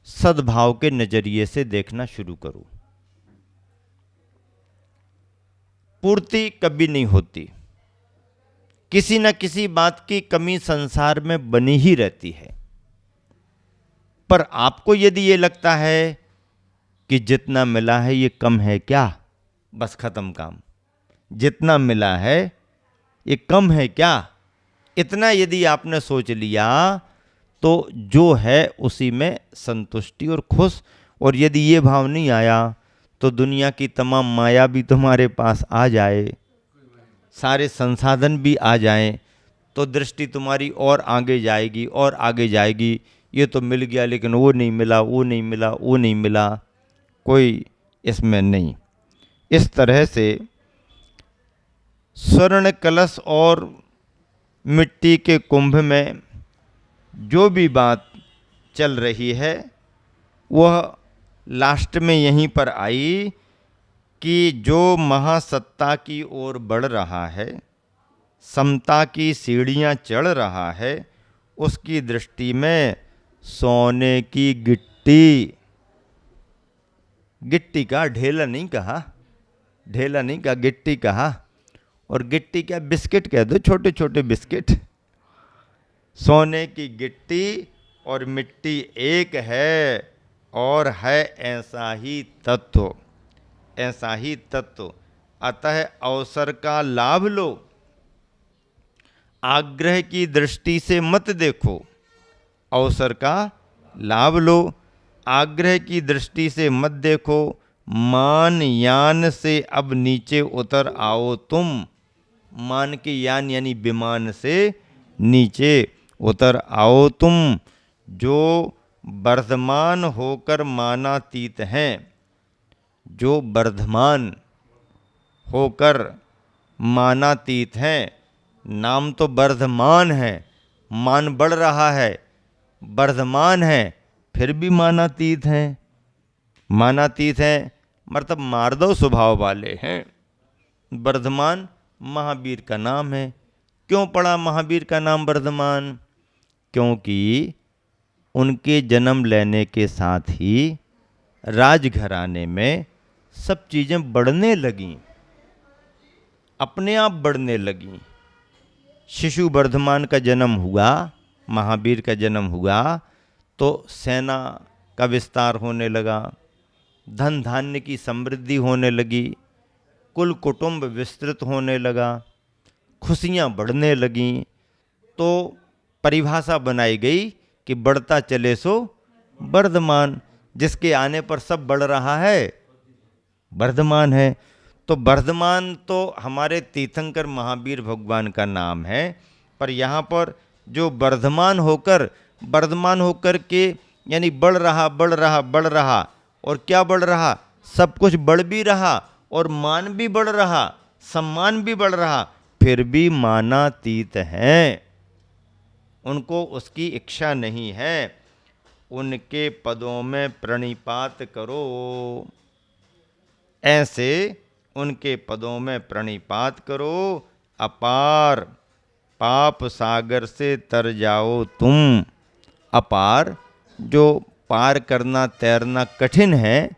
सद्भाव के नजरिए से देखना शुरू करो। पूर्ति कभी नहीं होती, किसी न किसी बात की कमी संसार में बनी ही रहती है। पर आपको यदि ये लगता है कि जितना मिला है ये कम है क्या, बस खत्म काम। जितना मिला है ये कम है क्या, इतना यदि आपने सोच लिया तो जो है उसी में संतुष्टि और खुश। और यदि ये भाव नहीं आया तो दुनिया की तमाम माया भी तुम्हारे पास आ जाए, सारे संसाधन भी आ जाएं, तो दृष्टि तुम्हारी और आगे जाएगी और आगे जाएगी। ये तो मिल गया लेकिन वो नहीं मिला, वो नहीं मिला, वो नहीं मिला, कोई इसमें नहीं। इस तरह से स्वर्ण कलश और मिट्टी के कुंभ में जो भी बात चल रही है वह लास्ट में यहीं पर आई कि जो महासत्ता की ओर बढ़ रहा है, समता की सीढ़ियां चढ़ रहा है, उसकी दृष्टि में सोने की गिट्टी, गिट्टी का ढेला नहीं कहा, ढेला नहीं कहा, गिट्टी कहा। और गिट्टी क्या, बिस्किट कह दो, छोटे छोटे बिस्किट। सोने की गिट्टी और मिट्टी एक है, और है ऐसा ही तत्व, ऐसा ही तत्व। अतः अवसर का लाभ लो, आग्रह की दृष्टि से मत देखो। अवसर का लाभ लो, आग्रह की दृष्टि से मत देखो। मान यान से अब नीचे उतर आओ तुम, मान के यान यानी विमान से नीचे उतर आओ तुम, जो वर्धमान होकर मानातीत हैं, जो वर्धमान होकर मानातीत हैं। नाम तो वर्धमान है, मान बढ़ रहा है, वर्धमान है, फिर भी मानातीत हैं। मानातीत हैं मतलब मार्दव स्वभाव वाले हैं। वर्धमान महावीर का नाम है। क्यों पड़ा महावीर का नाम वर्धमान? क्योंकि उनके जन्म लेने के साथ ही राजघराने में सब चीज़ें बढ़ने लगीं। अपने आप बढ़ने लगीं। शिशु वर्धमान का जन्म हुआ, महावीर का जन्म हुआ, तो सेना का विस्तार होने लगा, धन धान्य की समृद्धि होने लगी, कुल कुटुंब विस्तृत होने लगा, खुशियाँ बढ़ने लगीं। तो परिभाषा बनाई गई कि बढ़ता चले सो वर्धमान, जिसके आने पर सब बढ़ रहा है, वर्धमान है। तो वर्धमान तो हमारे तीर्थंकर महावीर भगवान का नाम है, पर यहाँ पर जो वर्धमान होकर के यानी बढ़ रहा बढ़ रहा बढ़ रहा, और क्या बढ़ रहा, सब कुछ बढ़ भी रहा और मान भी बढ़ रहा, सम्मान भी बढ़ रहा, फिर भी मानातीत हैं, उनको उसकी इच्छा नहीं है। उनके पदों में प्रणिपात करो, ऐसे उनके पदों में प्रणिपात करो, अपार पाप सागर से तर जाओ तुम। अपार, जो पार करना तैरना कठिन है,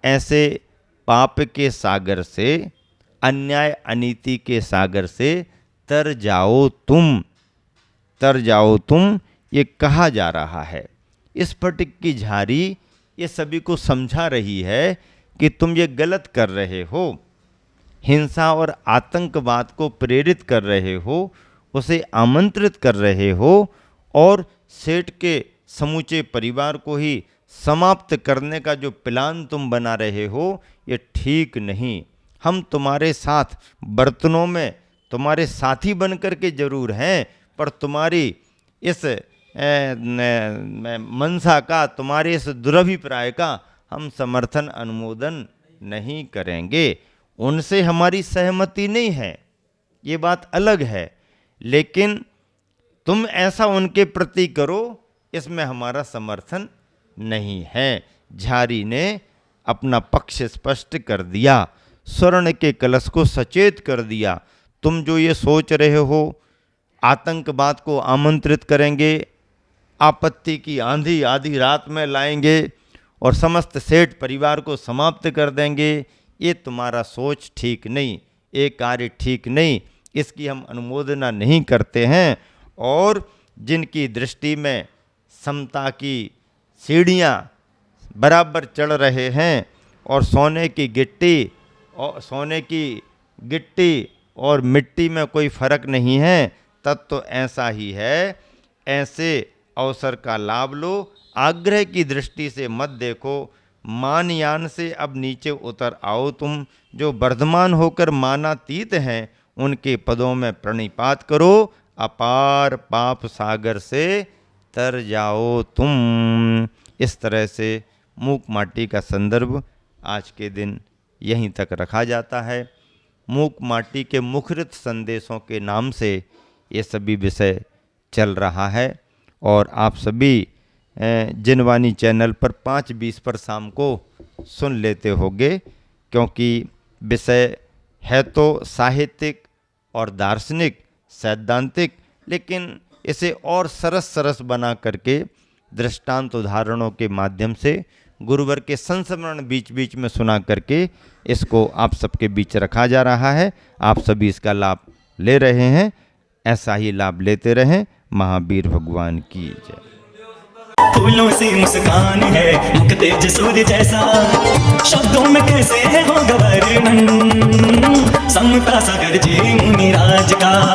ऐसे पाप के सागर से, अन्याय अनीति के सागर से तर जाओ तुम, तर जाओ तुम, ये कहा जा रहा है। इस स्फटिक की झारी ये सभी को समझा रही है कि तुम ये गलत कर रहे हो, हिंसा और आतंकवाद को प्रेरित कर रहे हो, उसे आमंत्रित कर रहे हो, और सेठ के समूचे परिवार को ही समाप्त करने का जो प्लान तुम बना रहे हो, ये ठीक नहीं। हम तुम्हारे साथ बर्तनों में तुम्हारे साथी बन कर के जरूर हैं, पर तुम्हारी इस मनसा का, तुम्हारे इस दुरभिप्राय का हम समर्थन अनुमोदन नहीं करेंगे। उनसे हमारी सहमति नहीं है, ये बात अलग है, लेकिन तुम ऐसा उनके प्रति करो, इसमें हमारा समर्थन नहीं है। झारी ने अपना पक्ष स्पष्ट कर दिया, स्वर्ण के कलश को सचेत कर दिया। तुम जो ये सोच रहे हो आतंकवाद को आमंत्रित करेंगे, आपत्ति की आंधी आधी रात में लाएंगे और समस्त सेठ परिवार को समाप्त कर देंगे, ये तुम्हारा सोच ठीक नहीं, ये कार्य ठीक नहीं, इसकी हम अनुमोदना नहीं करते हैं। और जिनकी दृष्टि में समता की सीढ़ियाँ बराबर चढ़ रहे हैं और सोने की गिट्टी और मिट्टी में कोई फर्क नहीं है, तब तो ऐसा ही है। ऐसे अवसर का लाभ लो, आग्रह की दृष्टि से मत देखो, मानयान से अब नीचे उतर आओ तुम। जो वर्धमान होकर मानातीत हैं, उनके पदों में प्रणिपात करो, अपार पाप सागर से तर जाओ तुम। इस तरह से मूक माटी का संदर्भ आज के दिन यहीं तक रखा जाता है। मूक माटी के मुखरित संदेशों के नाम से ये सभी विषय चल रहा है, और आप सभी जिनवाणी चैनल पर 5:20 पर शाम को सुन लेते होंगे, क्योंकि विषय है तो साहित्यिक और दार्शनिक सैद्धांतिक, लेकिन इसे और सरस बना करके दृष्टांत उदाहरणों के माध्यम से गुरुवर के संस्मरण बीच बीच में सुना करके इसको आप सबके बीच रखा जा रहा है। आप सभी इसका लाभ ले रहे हैं, ऐसा ही लाभ लेते रहें। महावीर भगवान की जय। फूलों सी मुस्कान है, मुख तेज सूर्य जैसा, शब्दों में कैसे है हो गवर्णन, समता सागर जी मुनि राज का।